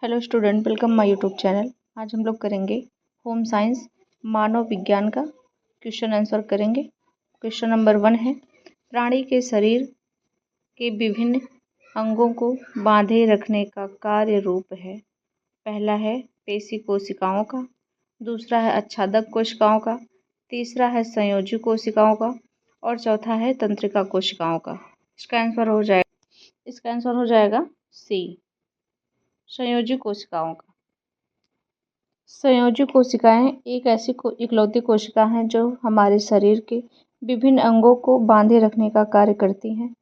Hello student, welcome my YouTube channel. आज हम लोग करेंगे होम साइंस मानव विज्ञान का क्वेश्चन आंसर करेंगे। क्वेश्चन नंबर 1 है, प्राणी के शरीर के विभिन्न अंगों को बांधे रखने का कार्य रूप है। पहला है पेशी कोशिकाओं का, दूसरा है आच्छादक कोशिकाओं का, तीसरा है संयोजी कोशिकाओं का और चौथा है तंत्रिका कोशिकाओं का। इसका आंसर हो जाएगा सी, संयोजी कोशिकाओं का। संयोजी कोशिकाएं एक ऐसी इकलौती कोशिका हैं जो हमारे शरीर के विभिन्न अंगों को बांधे रखने का कार्य करती हैं।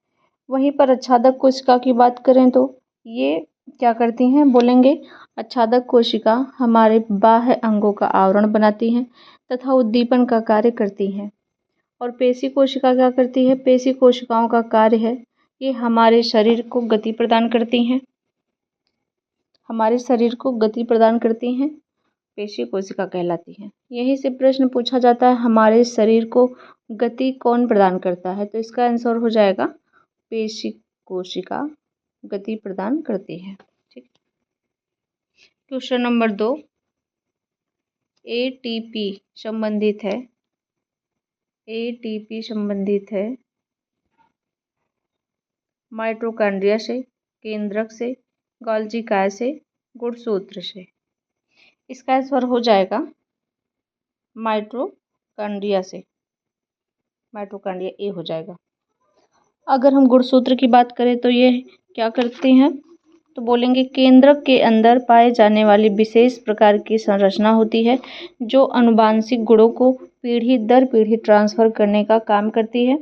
वहीं पर आच्छादक कोशिका की बात करें तो ये क्या करती हैं, बोलेंगे आच्छादक कोशिका हमारे बाह्य अंगों का आवरण बनाती हैं तथा उद्दीपन का कार्य करती हैं। और पेशी कोशिका क्या करती है, पेशी कोशिकाओं का कार्य है ये हमारे शरीर को गति प्रदान करती हैं। पेशी कोशिका कहलाती है। यहीं से प्रश्न पूछा जाता है, हमारे शरीर को गति कौन प्रदान करता है, तो इसका आंसर हो जाएगा पेशी कोशिका गति प्रदान करती है। ठीक। क्वेश्चन नंबर 2, एटीपी संबंधित है माइटोकॉन्ड्रिया से, केंद्रक से, गोल्गी काय से, गुणसूत्र से। इसका आंसर हो जाएगा माइटोकॉन्ड्रिया ए हो जाएगा। अगर हम गुणसूत्र की बात करें तो ये क्या करते हैं, तो बोलेंगे केंद्रक के अंदर पाए जाने वाली विशेष प्रकार की संरचना होती है जो आनुवांशिक गुणों को पीढ़ी दर पीढ़ी ट्रांसफर करने का काम करती है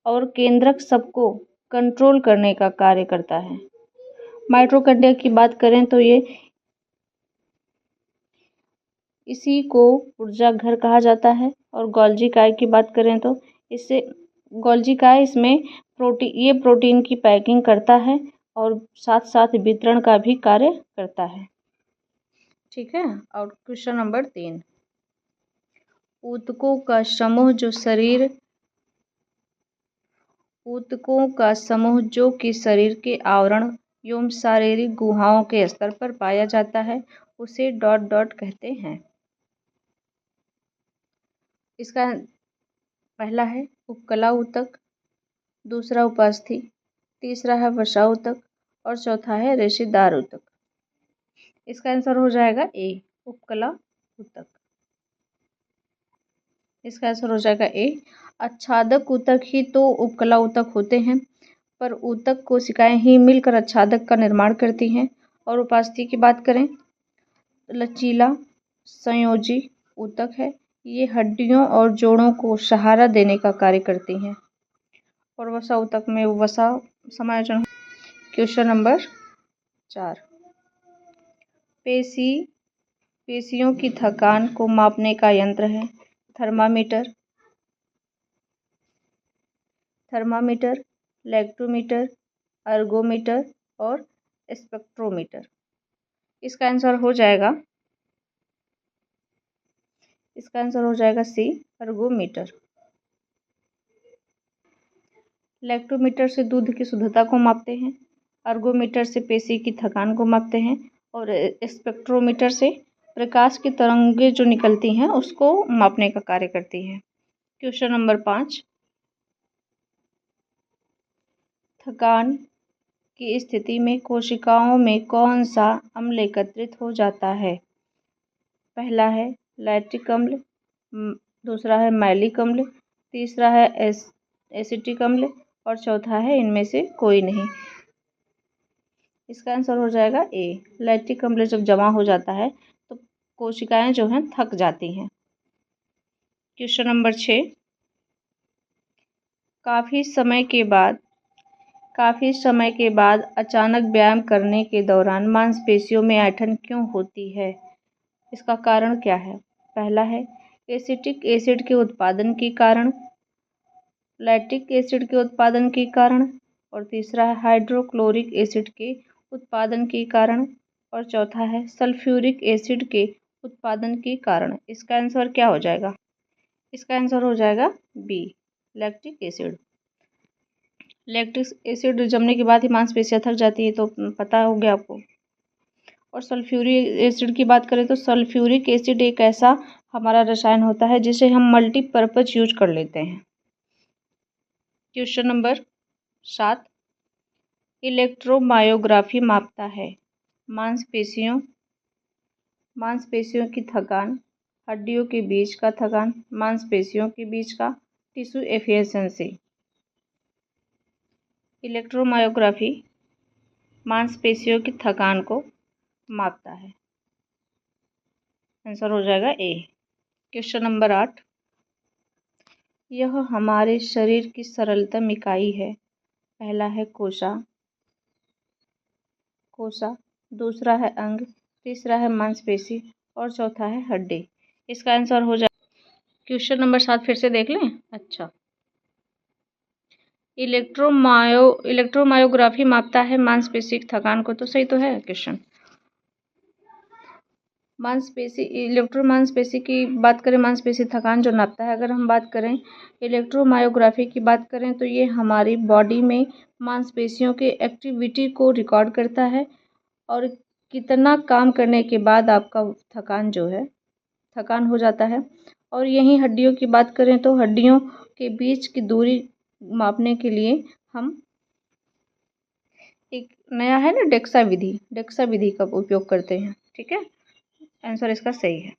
और केंद्रक सबको कंट्रोल करने का कार्य करता है। माइटोकॉन्ड्रिया की बात करें तो ये इसी को ऊर्जा घर कहा जाता है। और गोल्गी काय की बात करें तो गोल्गी काय इसमें प्रोटीन की पैकिंग करता है और साथ साथ वितरण का भी कार्य करता है। ठीक है। और क्वेश्चन नंबर 3, ऊतकों का समूह जो कि शरीर के आवरण एवं शारीरिक गुहाओं के स्तर पर पाया जाता है उसे ... कहते हैं। इसका पहला है उपकला ऊतक, दूसरा उपास्थि, तीसरा है वसा ऊतक और चौथा है रेशेदार ऊतक। इसका आंसर हो जाएगा ए, उपकला ऊतक। इसका आंसर हो जाएगा ए। आच्छादक ऊतक ही तो उपकला ऊतक होते हैं, पर ऊतक कोशिकाएं ही मिलकर आच्छादक का निर्माण करती हैं। और उपास्थि की बात करें, लचीला संयोजी ऊतक है, ये हड्डियों और जोड़ों को सहारा देने का कार्य करती हैं। और वसा ऊतक में वसा समायोजन। क्वेश्चन नंबर 4, पेशियों की थकान को मापने का यंत्र है थर्मामीटर, लैक्टोमीटर, अर्गोमीटर और स्पेक्ट्रोमीटर। इसका आंसर हो जाएगा सी, अर्गोमीटर। लैक्टोमीटर से दूध की शुद्धता को मापते हैं, अर्गोमीटर से पेशी की थकान को मापते हैं और स्पेक्ट्रोमीटर से प्रकाश की तरंगें जो निकलती हैं उसको मापने का कार्य करती है। क्वेश्चन नंबर 5, थकान की स्थिति में कोशिकाओं में कौन सा अम्ल एकत्रित हो जाता है? पहला है लैक्टिक अम्ल, दूसरा है मैलिक अम्ल, तीसरा है एसिटिक अम्ल और चौथा है इनमें से कोई नहीं। इसका आंसर हो जाएगा ए, लैक्टिक अम्ल जब जमा हो जाता है तो कोशिकाएं जो हैं थक जाती हैं। क्वेश्चन नंबर 6, काफ़ी समय के बाद अचानक व्यायाम करने के दौरान मांसपेशियों में ऐंठन क्यों होती है? इसका कारण क्या है? पहला है एसिटिक एसिड के उत्पादन के कारण, लैक्टिक एसिड के उत्पादन के कारण और तीसरा है हाइड्रोक्लोरिक एसिड के उत्पादन के कारण और चौथा है सल्फ्यूरिक एसिड के उत्पादन के कारण। इसका आंसर क्या हो जाएगा? इसका आंसर हो जाएगा B, lactic acid. Lactic acid जमने के बाद ही मांसपेशियां थक जाती है, तो पता हो गया आपको। और सल्फ्यूरिक एसिड की बात करें तो सल्फ्यूरिक एसिड एक ऐसा हमारा रसायन होता है जिसे हम मल्टीपर्पज यूज कर लेते हैं। क्वेश्चन नंबर 7, इलेक्ट्रोमायोग्राफी मापता है मांसपेशियों की थकान, हड्डियों के बीच का थकान, मांसपेशियों के बीच का, टिश्यू एफिशिएंसी। इलेक्ट्रोमायोग्राफी मांसपेशियों की थकान को मापता है। आंसर हो जाएगा ए। क्वेश्चन नंबर 8, यह हमारे शरीर की सरलतम इकाई है। पहला है कोशा, दूसरा है अंग, तीसरा है मांसपेशी और चौथा है हड्डी। इसका आंसर हो जाए। क्वेश्चन नंबर 7 फिर से देख लें। अच्छा, इलेक्ट्रोमायोग्राफी मापता है मांसपेशी की थकान को, तो सही तो है क्वेश्चन। मांसपेशी की बात करें, मांसपेशी थकान जो नापता है। अगर हम बात करें इलेक्ट्रोमायोग्राफी की बात करें तो ये हमारी बॉडी में मांसपेशियों के एक्टिविटी को रिकॉर्ड करता है और कितना काम करने के बाद आपका थकान हो जाता है। और यहीं हड्डियों की बात करें तो हड्डियों के बीच की दूरी मापने के लिए हम एक नया है ना डेक्सा विधि का उपयोग करते हैं। ठीक है, आंसर इसका सही है।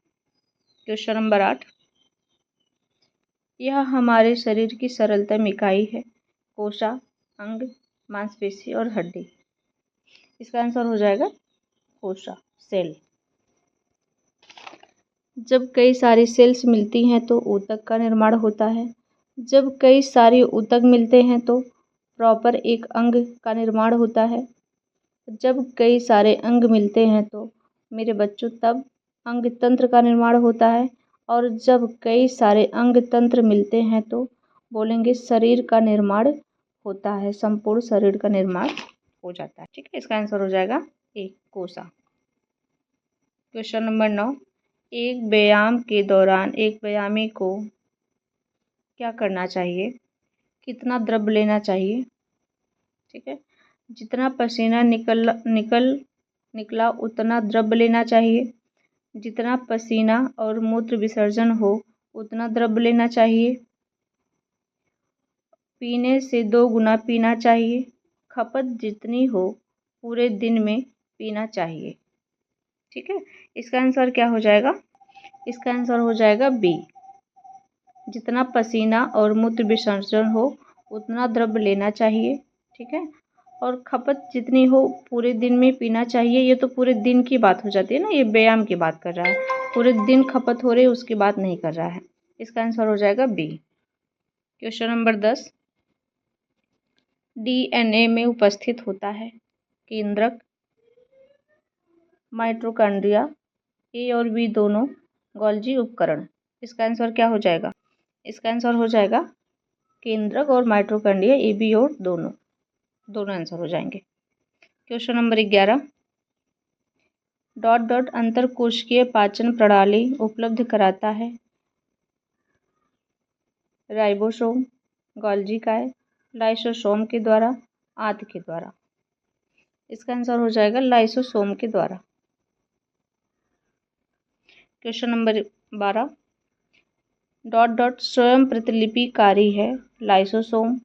क्वेश्चन नंबर 8, यह हमारे शरीर की सरलतम इकाई है। कोशा, अंग, मांसपेशी और हड्डी। इसका आंसर हो जाएगा कोशा, सेल। जब कई सारी सेल्स मिलती हैं तो ऊतक का निर्माण होता है। जब कई सारे ऊतक मिलते हैं तो प्रॉपर एक अंग का निर्माण होता है। जब कई सारे अंग मिलते हैं तो मेरे बच्चों तब अंग तंत्र का निर्माण होता है। और जब कई सारे अंग तंत्र मिलते हैं तो बोलेंगे शरीर का निर्माण होता है, संपूर्ण शरीर का निर्माण हो जाता है। ठीक है, इसका आंसर हो जाएगा ए, कोशा। क्वेश्चन नंबर 9, एक व्यायाम के दौरान एक व्यायामी को क्या करना चाहिए? कितना द्रव्य लेना चाहिए? ठीक है, जितना पसीना निकला उतना द्रव्य लेना चाहिए। जितना पसीना और मूत्र विसर्जन हो उतना द्रव्य लेना चाहिए। पीने से 2 गुना पीना चाहिए। खपत जितनी हो पूरे दिन में पीना चाहिए। ठीक है, इसका आंसर क्या हो जाएगा? इसका आंसर हो जाएगा बी, जितना पसीना और मूत्र विसर्जन हो उतना द्रव्य लेना चाहिए। ठीक है, और खपत जितनी हो पूरे दिन में पीना चाहिए। ये तो पूरे दिन की बात हो जाती है ना, ये व्यायाम की बात कर रहा है, पूरे दिन खपत हो रही उसकी बात नहीं कर रहा है। इसका आंसर हो जाएगा बी। क्वेश्चन नंबर 10, डीएनए में उपस्थित होता है केंद्रक, माइटोकॉन्ड्रिया, ए और बी दोनों, गोल्जी उपकरण। इसका आंसर क्या हो जाएगा? इसका आंसर हो जाएगा केंद्रक और माइटोकॉन्ड्रिया, ए बी और दोनों आंसर हो जाएंगे। क्वेश्चन नंबर 11, अंतरकोशिकीय पाचन प्रणाली उपलब्ध कराता है राइबोसोम, गोल्जी काय, लाइसोसोम के द्वारा, आंत के द्वारा। इसका आंसर हो जाएगा लाइसोसोम के द्वारा। क्वेश्चन नंबर 12, स्वयं प्रतिलिपिकारी है लाइसोसोम,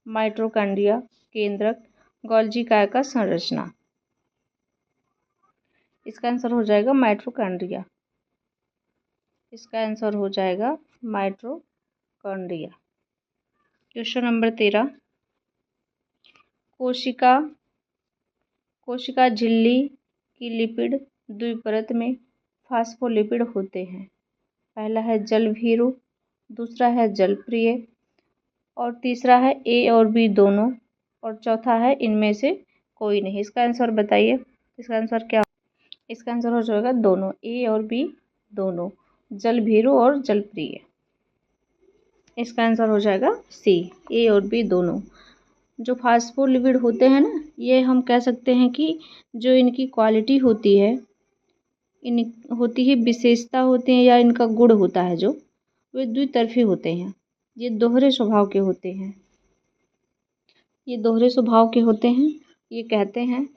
माइटोकॉन्ड्रिया, केंद्रक, गोल्जी काय का संरचना। इसका आंसर हो जाएगा माइटोकॉन्ड्रिया। इसका आंसर हो जाएगा माइटोकॉन्ड्रिया। क्वेश्चन नंबर 13, कोशिका झिल्ली की लिपिड द्विपरत में फास्फोलिपिड होते हैं। पहला है जलभीरु, दूसरा है जलप्रिय और तीसरा है ए और बी दोनों और चौथा है इनमें से कोई नहीं। इसका आंसर बताइए, इसका आंसर क्या? इसका आंसर हो जाएगा दोनों, ए और बी दोनों, जलभीरु और जलप्रिय। इसका आंसर हो जाएगा सी, ए और बी दोनों। जो फास्फोलिपिड होते हैं ना, ये हम कह सकते हैं कि जो इनकी क्वालिटी होती है, विशेषता होती है या इनका गुण होता है, जो वे द्वितरफी होते हैं। ये दोहरे स्वभाव के होते हैं। ये कहते हैं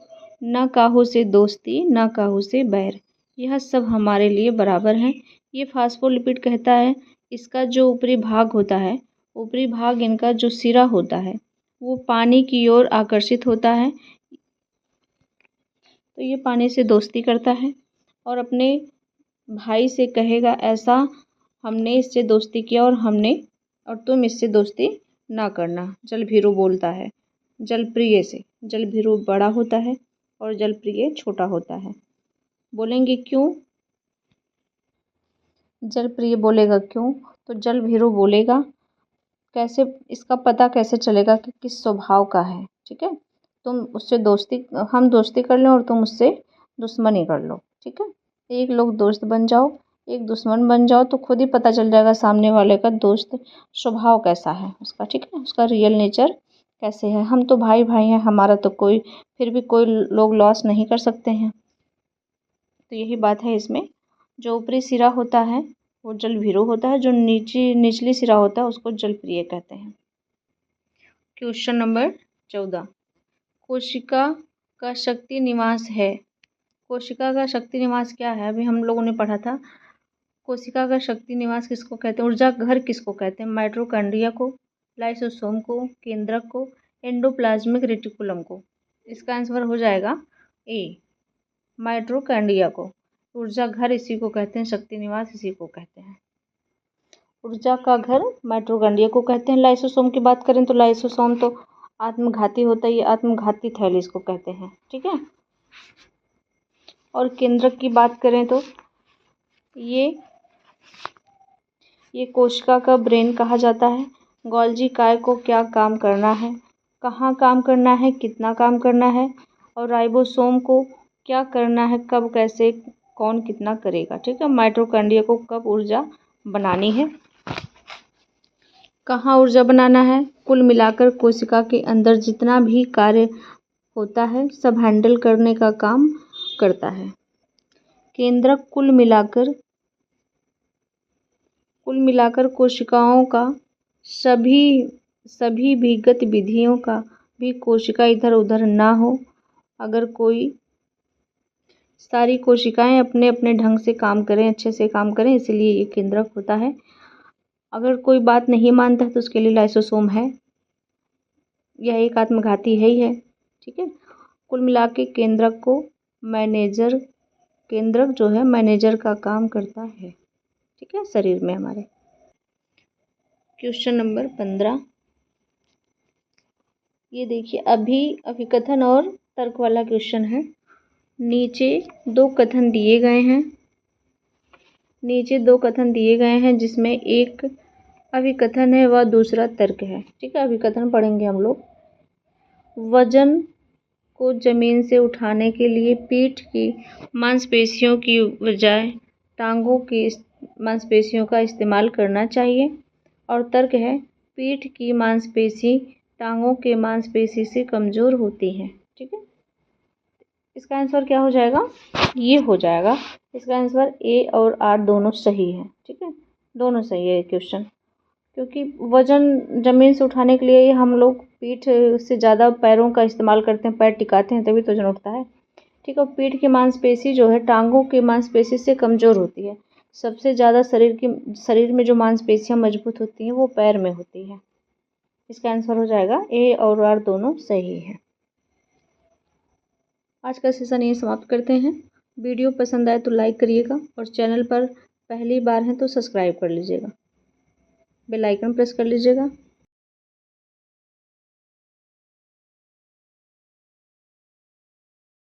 न काहू से दोस्ती न काहू से बैर, यह सब हमारे लिए बराबर हैं। ये फास्फोलिपिड कहता है इसका जो ऊपरी भाग होता है, ऊपरी भाग इनका जो सिरा होता है वो पानी की ओर आकर्षित होता है, तो ये पानी से दोस्ती करता है और अपने भाई से कहेगा ऐसा हमने इससे दोस्ती किया और तुम इससे दोस्ती ना करना। जलभीरु बोलता है जलप्रिय से। जलभीरु बड़ा होता है और जलप्रिय छोटा होता है। बोलेंगे क्यों? जलप्रिय बोलेगा क्यों, तो जलभीरु बोलेगा कैसे, इसका पता कैसे चलेगा कि किस स्वभाव का है। ठीक है, तुम उससे दोस्ती, हम दोस्ती कर लें और तुम उससे दुश्मनी कर लो। ठीक है, एक लोग दोस्त बन जाओ, एक दुश्मन बन जाओ, तो खुद ही पता चल जाएगा सामने वाले का दोस्त स्वभाव कैसा है उसका। ठीक है, उसका रियल नेचर कैसे है। हम तो भाई भाई हैं, हमारा तो कोई फिर भी कोई लोग लॉस नहीं कर सकते हैं। तो यही बात है इसमें। जो ऊपरी सिरा होता है वो जलभीरु होता है, जो निचली सिरा होता है उसको जलप्रिय कहते हैं। क्वेश्चन नंबर 14, कोशिका का शक्ति निवास है। कोशिका का शक्ति निवास क्या है? अभी हम लोगों ने पढ़ा था। कोशिका का शक्ति निवास किसको कहते हैं, ऊर्जा घर किसको कहते हैं? माइटोकॉन्ड्रिया को, लाइसोसोम को, केंद्रक को, एंडोप्लाज्मिक रेटिकुलम को। इसका आंसर हो जाएगा ए, माइटोकॉन्ड्रिया को। ऊर्जा घर इसी को कहते हैं, शक्ति निवास इसी को कहते हैं। ऊर्जा का घर माइटोकॉन्ड्रिया को कहते हैं। लाइसोसोम की बात करें तो लाइसोसोम तो आत्मघाती होता है, ये आत्मघाती थैली इसको कहते हैं। ठीक है, और केंद्रक की बात करें तो ये कोशिका का ब्रेन कहा जाता है। गोल्जी काय को क्या काम करना है, कहाँ काम करना है, कितना काम करना है, और राइबोसोम को क्या करना है, कब, कैसे, कौन कितना करेगा। ठीक है, माइटोकॉन्ड्रिया को कब ऊर्जा बनानी है, कहाँ ऊर्जा बनाना है। कुल मिलाकर कोशिका के अंदर जितना भी कार्य होता है सब हैंडल करने का काम करता है। केंद्रक कुल मिलाकर कोशिकाओं का सभी भी गतिविधियों का भी कोशिका इधर उधर ना हो। अगर कोई सारी कोशिकाएं अपने अपने ढंग से काम करें, अच्छे से काम करें, इसलिए ये केंद्रक होता है। अगर कोई बात नहीं मानता तो उसके लिए लाइसोसोम है, यह एक आत्मघाती है ही है। ठीक है, कुल मिला के केंद्रक जो है मैनेजर का काम करता है। ठीक है, शरीर में हमारे। क्वेश्चन नंबर 15, ये देखिए अभिकथन और तर्क वाला क्वेश्चन है। नीचे दो कथन दिए गए हैं जिसमें एक अभिकथन है व दूसरा तर्क है। ठीक है, अभिकथन पढ़ेंगे हम लोग। वजन को जमीन से उठाने के लिए पीठ की मांसपेशियों की बजाय टांगों की मांसपेशियों का इस्तेमाल करना चाहिए। और तर्क है पीठ की मांसपेशी टांगों के मांसपेशी से कमज़ोर होती है। ठीक है, इसका आंसर क्या हो जाएगा? ये हो जाएगा। इसका आंसर ए और आर दोनों सही है। ठीक है, दोनों सही है क्वेश्चन, क्योंकि वजन ज़मीन से उठाने के लिए हम लोग पीठ से ज़्यादा पैरों का इस्तेमाल करते हैं, पैर टिकाते हैं तभी तो वजन उठता है। ठीक है, पीठ की मांसपेशी जो है टांगों की मांसपेशी से कमज़ोर होती है। सबसे ज़्यादा शरीर में जो मांसपेशियाँ मजबूत होती हैं वो पैर में होती है। इसका आंसर हो जाएगा ए और आर दोनों सही है। आज का सेशन ये समाप्त करते हैं। वीडियो पसंद आए तो लाइक करिएगा और चैनल पर पहली बार हैं तो सब्सक्राइब कर लीजिएगा, बेल आइकन प्रेस कर लीजिएगा